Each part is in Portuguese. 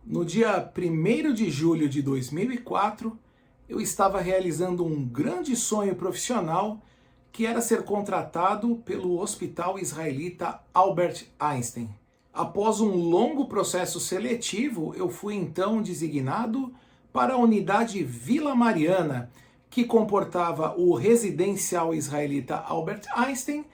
No dia 1º de julho de 2004, eu estava realizando um grande sonho profissional que era ser contratado pelo Hospital Israelita Albert Einstein. Após um longo processo seletivo, eu fui então designado para a unidade Vila Mariana, que comportava o residencial israelita Albert Einstein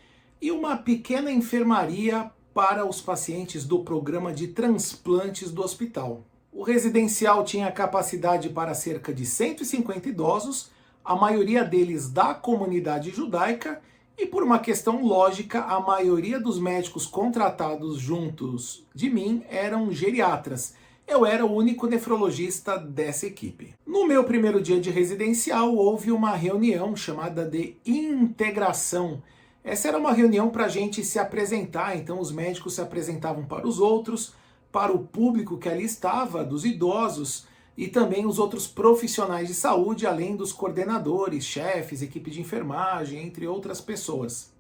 e uma pequena enfermaria para os pacientes do programa de transplantes do hospital. O residencial tinha capacidade para cerca de 150 idosos, a maioria deles da comunidade judaica, e por uma questão lógica, a maioria dos médicos contratados juntos de mim eram geriatras. Eu era o único nefrologista dessa equipe. No meu primeiro dia de residencial, houve uma reunião chamada de integração. Essa era uma reunião para a gente se apresentar, então os médicos se apresentavam para os outros, para o público que ali estava, dos idosos, e também os outros profissionais de saúde, além dos coordenadores, chefes, equipe de enfermagem, entre outras pessoas.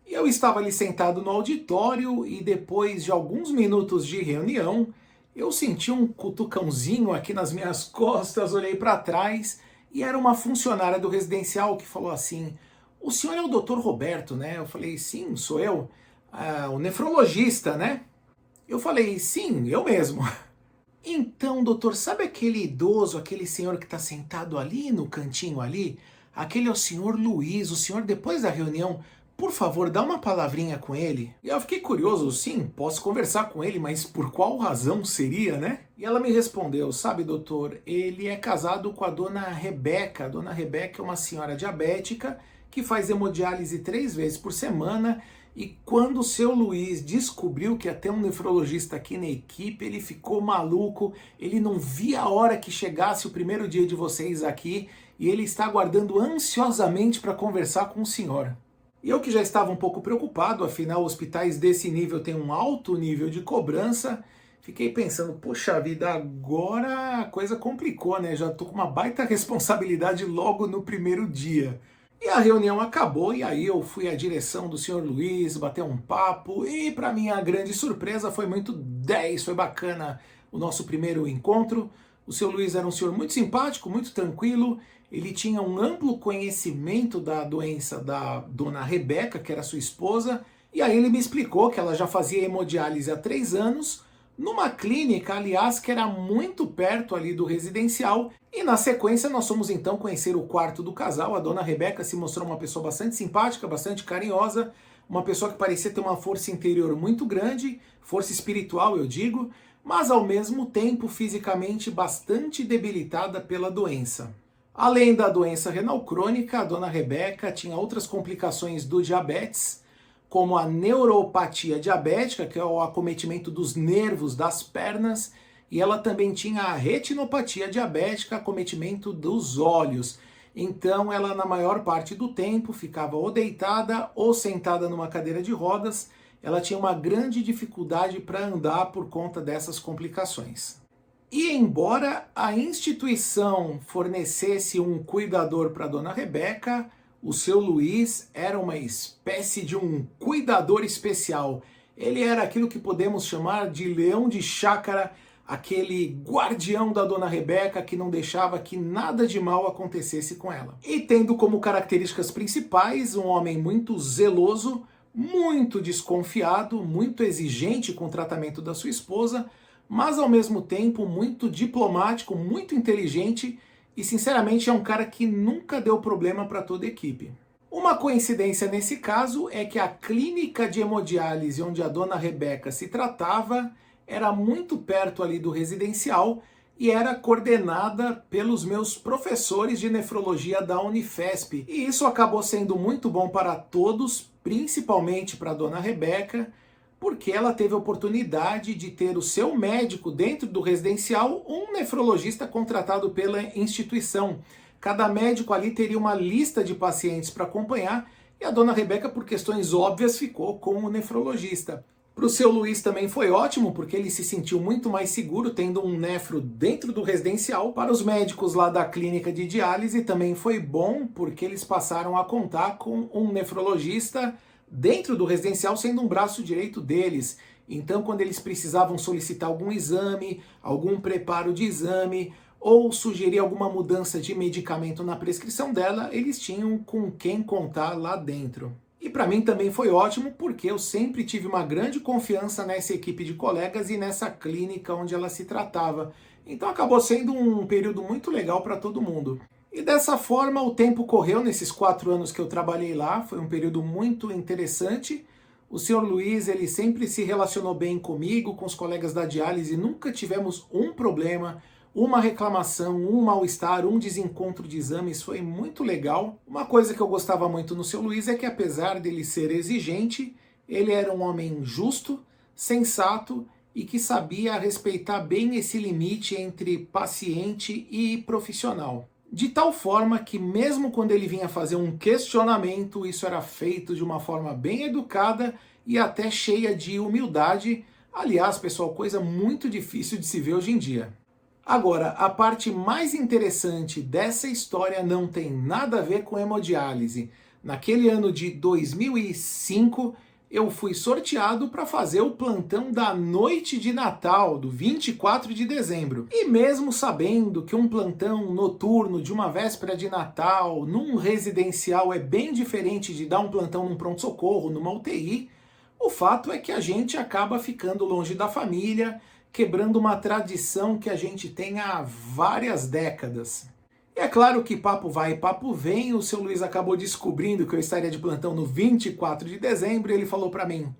E eu estava ali sentado no auditório e depois de alguns minutos de reunião, eu senti um cutucãozinho aqui nas minhas costas, olhei para trás e era uma funcionária do residencial que falou assim: "O senhor é o Dr. Roberto, né?" Eu falei: "Sim, sou eu, o nefrologista, né?" Eu falei: "Sim, eu mesmo." "Então, doutor, sabe aquele idoso, aquele senhor que está sentado ali no cantinho ali? Aquele é o senhor Luiz. O senhor, depois da reunião, por favor, dá uma palavrinha com ele." E eu fiquei curioso: "Sim, posso conversar com ele, mas por qual razão seria, né?" E ela me respondeu: "Sabe, doutor, ele é casado com a dona Rebeca. A dona Rebeca é uma senhora diabética que faz hemodiálise 3 vezes por semana. E quando o seu Luiz descobriu que ia ter um nefrologista aqui na equipe, ele ficou maluco, ele não via a hora que chegasse o primeiro dia de vocês aqui e ele está aguardando ansiosamente para conversar com o senhor." E eu que já estava um pouco preocupado, afinal hospitais desse nível têm um alto nível de cobrança, fiquei pensando: "Poxa vida, agora a coisa complicou, né? Já estou com uma baita responsabilidade logo no primeiro dia." E a reunião acabou e aí eu fui à direção do senhor Luiz, bater um papo e, para minha grande surpresa, foi muito 10, foi bacana o nosso primeiro encontro. O senhor Luiz era um senhor muito simpático, muito tranquilo, ele tinha um amplo conhecimento da doença da dona Rebeca, que era sua esposa, e aí ele me explicou que ela já fazia hemodiálise há 3 anos, numa clínica, aliás, que era muito perto ali do residencial, e na sequência nós fomos então conhecer o quarto do casal. A dona Rebeca se mostrou uma pessoa bastante simpática, bastante carinhosa, uma pessoa que parecia ter uma força interior muito grande, força espiritual eu digo, mas ao mesmo tempo fisicamente bastante debilitada pela doença. Além da doença renal crônica, a dona Rebeca tinha outras complicações do diabetes, como a neuropatia diabética, que é o acometimento dos nervos das pernas, e ela também tinha a retinopatia diabética, acometimento dos olhos. Então ela, na maior parte do tempo, ficava ou deitada ou sentada numa cadeira de rodas. Ela tinha uma grande dificuldade para andar por conta dessas complicações. E embora a instituição fornecesse um cuidador para a dona Rebeca, o seu Luiz era uma espécie de um cuidador especial. Ele era aquilo que podemos chamar de leão de chácara, aquele guardião da dona Rebeca que não deixava que nada de mal acontecesse com ela. E tendo como características principais um homem muito zeloso, muito desconfiado, muito exigente com o tratamento da sua esposa, mas ao mesmo tempo muito diplomático, muito inteligente. E sinceramente é um cara que nunca deu problema para toda a equipe. Uma coincidência nesse caso é que a clínica de hemodiálise onde a dona Rebeca se tratava era muito perto ali do residencial e era coordenada pelos meus professores de nefrologia da Unifesp. E isso acabou sendo muito bom para todos, principalmente para a dona Rebeca, porque ela teve a oportunidade de ter o seu médico dentro do residencial, um nefrologista contratado pela instituição. Cada médico ali teria uma lista de pacientes para acompanhar e a dona Rebeca, por questões óbvias, ficou com o nefrologista. Para o seu Luiz também foi ótimo, porque ele se sentiu muito mais seguro tendo um nefro dentro do residencial. Para os médicos lá da clínica de diálise também foi bom, porque eles passaram a contar com um nefrologista dentro do residencial, sendo um braço direito deles. Então, quando eles precisavam solicitar algum exame, algum preparo de exame, ou sugerir alguma mudança de medicamento na prescrição dela, eles tinham com quem contar lá dentro. E para mim também foi ótimo, porque eu sempre tive uma grande confiança nessa equipe de colegas e nessa clínica onde ela se tratava. Então acabou sendo um período muito legal para todo mundo. E dessa forma o tempo correu nesses 4 anos que eu trabalhei lá, foi um período muito interessante. O senhor Luiz, ele sempre se relacionou bem comigo, com os colegas da diálise, nunca tivemos um problema, uma reclamação, um mal-estar, um desencontro de exames, foi muito legal. Uma coisa que eu gostava muito no seu Luiz é que, apesar dele ser exigente, ele era um homem justo, sensato e que sabia respeitar bem esse limite entre paciente e profissional. De tal forma que, mesmo quando ele vinha fazer um questionamento, isso era feito de uma forma bem educada e até cheia de humildade. Aliás, pessoal, coisa muito difícil de se ver hoje em dia. Agora, a parte mais interessante dessa história não tem nada a ver com hemodiálise. Naquele ano de 2005, eu fui sorteado para fazer o plantão da noite de Natal, do 24 de dezembro. E mesmo sabendo que um plantão noturno de uma véspera de Natal, num residencial, é bem diferente de dar um plantão num pronto-socorro, numa UTI, o fato é que a gente acaba ficando longe da família, quebrando uma tradição que a gente tem há várias décadas. E é claro que papo vai e papo vem, o seu Luiz acabou descobrindo que eu estaria de plantão no 24 de dezembro e ele falou para mim: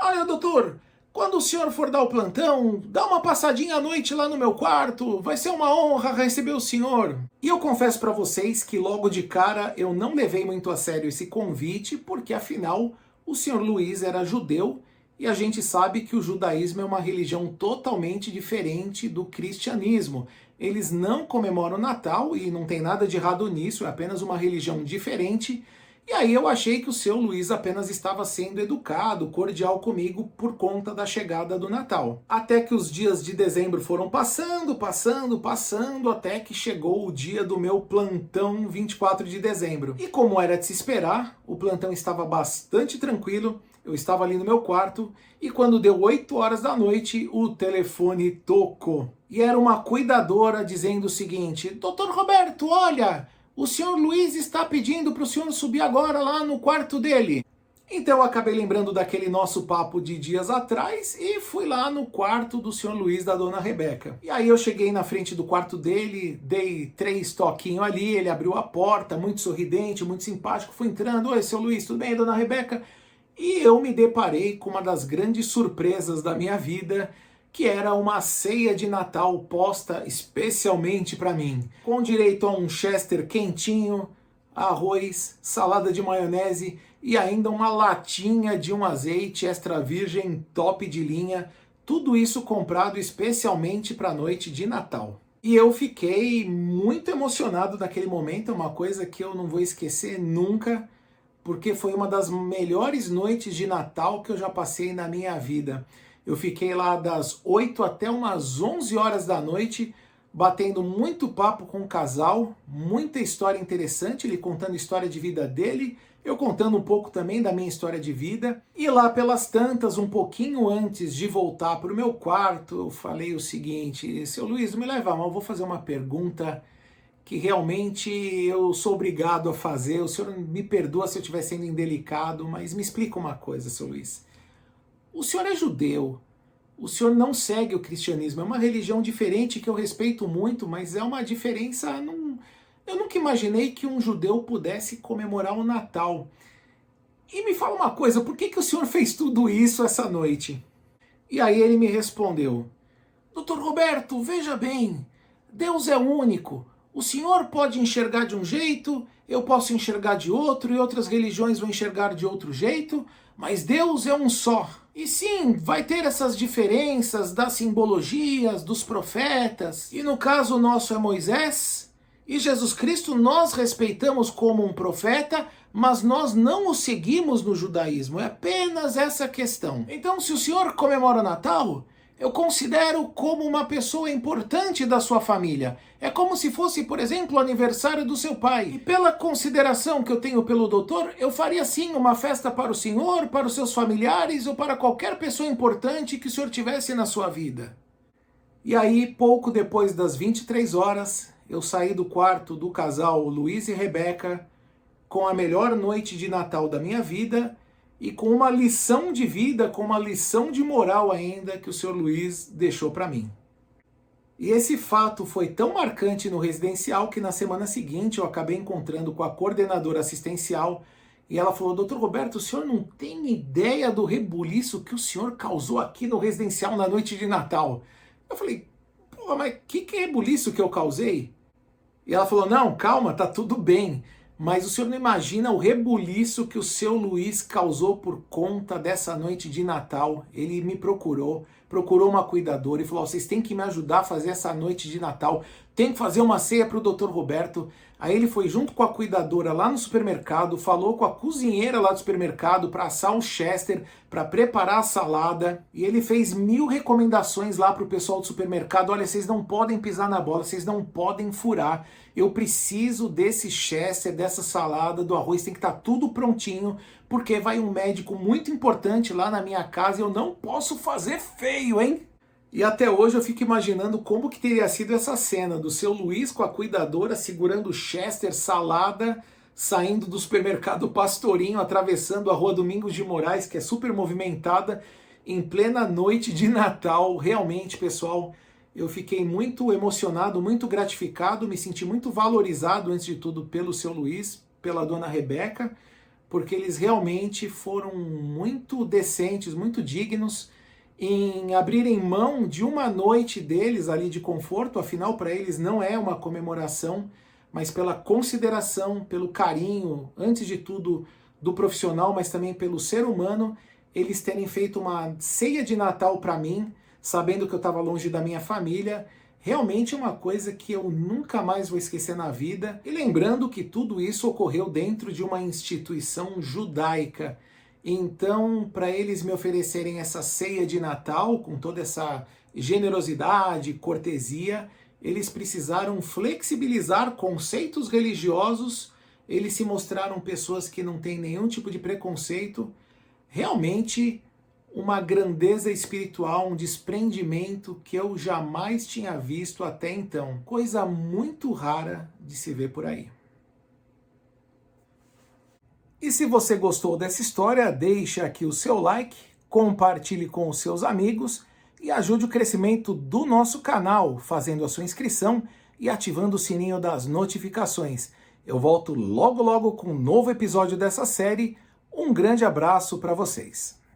"Olha, doutor, quando o senhor for dar o plantão, dá uma passadinha à noite lá no meu quarto, vai ser uma honra receber o senhor." E eu confesso para vocês que logo de cara eu não levei muito a sério esse convite, porque afinal o senhor Luiz era judeu e a gente sabe que o judaísmo é uma religião totalmente diferente do cristianismo. Eles não comemoram o Natal e não tem nada de errado nisso, é apenas uma religião diferente. E aí eu achei que o seu Luiz apenas estava sendo educado, cordial comigo por conta da chegada do Natal. Até que os dias de dezembro foram passando, até que chegou o dia do meu plantão 24 de dezembro. E como era de se esperar, o plantão estava bastante tranquilo, eu estava ali no meu quarto e quando deu 8 horas da noite, o telefone tocou. E era uma cuidadora dizendo o seguinte: "Doutor Roberto, olha, o senhor Luiz está pedindo para o senhor subir agora lá no quarto dele." Então eu acabei lembrando daquele nosso papo de dias atrás e fui lá no quarto do senhor Luiz, da dona Rebeca. E aí eu cheguei na frente do quarto dele, dei 3 toquinhos ali, ele abriu a porta, muito sorridente, muito simpático, fui entrando: "Oi, seu Luiz, tudo bem, dona Rebeca?" E eu me deparei com uma das grandes surpresas da minha vida, que era uma ceia de Natal posta especialmente para mim, com direito a um Chester quentinho, arroz, salada de maionese e ainda uma latinha de um azeite extra virgem top de linha, tudo isso comprado especialmente para a noite de Natal. E eu fiquei muito emocionado naquele momento, é uma coisa que eu não vou esquecer nunca, porque foi uma das melhores noites de Natal que eu já passei na minha vida. Eu fiquei lá das 8 até umas 11 horas da noite, batendo muito papo com o casal, muita história interessante, ele contando a história de vida dele, eu contando um pouco também da minha história de vida. E lá pelas tantas, um pouquinho antes de voltar para o meu quarto, eu falei o seguinte: "Seu Luiz, não me leva mal, eu vou fazer uma pergunta que realmente eu sou obrigado a fazer. O senhor me perdoa se eu estiver sendo indelicado, mas me explica uma coisa, seu Luiz. O senhor é judeu, o senhor não segue o cristianismo, é uma religião diferente que eu respeito muito, mas é uma diferença... Eu nunca imaginei que um judeu pudesse comemorar o Natal. E me fala uma coisa, por que o senhor fez tudo isso essa noite?" E aí ele me respondeu: "Doutor Roberto, veja bem, Deus é único. O senhor pode enxergar de um jeito, eu posso enxergar de outro, e outras religiões vão enxergar de outro jeito, mas Deus é um só. E sim, vai ter essas diferenças das simbologias, dos profetas, e no caso nosso é Moisés, e Jesus Cristo nós respeitamos como um profeta, mas nós não o seguimos no judaísmo, é apenas essa questão. Então, se o senhor comemora o Natal, Eu considero como uma pessoa importante da sua família. É como se fosse, por exemplo, o aniversário do seu pai. E pela consideração que eu tenho pelo doutor, eu faria sim uma festa para o senhor, para os seus familiares ou para qualquer pessoa importante que o senhor tivesse na sua vida. E aí, pouco depois das 23 horas, eu saí do quarto do casal Luiz e Rebeca com a melhor noite de Natal da minha vida e com uma lição de vida, com uma lição de moral ainda que o Sr. Luiz deixou para mim. E esse fato foi tão marcante no residencial que na semana seguinte eu acabei encontrando com a coordenadora assistencial e ela falou: Dr. Roberto, o senhor não tem ideia do rebuliço que o senhor causou aqui no residencial na noite de Natal. Eu falei: pô, mas que rebuliço que eu causei? E ela falou: não, calma, tá tudo bem. Mas o senhor não imagina o rebuliço que o seu Luiz causou por conta dessa noite de Natal. Ele me procurou uma cuidadora e falou: vocês têm que me ajudar a fazer essa noite de Natal. Tem que fazer uma ceia para o Dr. Roberto. Aí ele foi junto com a cuidadora lá no supermercado, falou com a cozinheira lá do supermercado para assar um Chester, para preparar a salada. E ele fez 1000 recomendações lá para o pessoal do supermercado. Olha, vocês não podem pisar na bola, vocês não podem furar. Eu preciso desse Chester, dessa salada, do arroz, tem que estar tudo prontinho, porque vai um médico muito importante lá na minha casa e eu não posso fazer feio, hein? E até hoje eu fico imaginando como que teria sido essa cena do seu Luiz com a cuidadora segurando o Chester, salada, saindo do supermercado Pastorinho, atravessando a rua Domingos de Moraes, que é super movimentada, em plena noite de Natal. Realmente, pessoal, eu fiquei muito emocionado, muito gratificado, me senti muito valorizado, antes de tudo, pelo seu Luiz, pela dona Rebeca, porque eles realmente foram muito decentes, muito dignos em abrirem mão de uma noite deles ali de conforto. Afinal, para eles não é uma comemoração, mas pela consideração, pelo carinho, antes de tudo, do profissional, mas também pelo ser humano, eles terem feito uma ceia de Natal para mim, sabendo que eu estava longe da minha família. Realmente é uma coisa que eu nunca mais vou esquecer na vida. E lembrando que tudo isso ocorreu dentro de uma instituição judaica. Então, para eles me oferecerem essa ceia de Natal, com toda essa generosidade, cortesia, eles precisaram flexibilizar conceitos religiosos, eles se mostraram pessoas que não têm nenhum tipo de preconceito. Realmente uma grandeza espiritual, um desprendimento que eu jamais tinha visto até então. Coisa muito rara de se ver por aí. E se você gostou dessa história, deixe aqui o seu like, compartilhe com os seus amigos e ajude o crescimento do nosso canal, fazendo a sua inscrição e ativando o sininho das notificações. Eu volto logo com um novo episódio dessa série. Um grande abraço para vocês.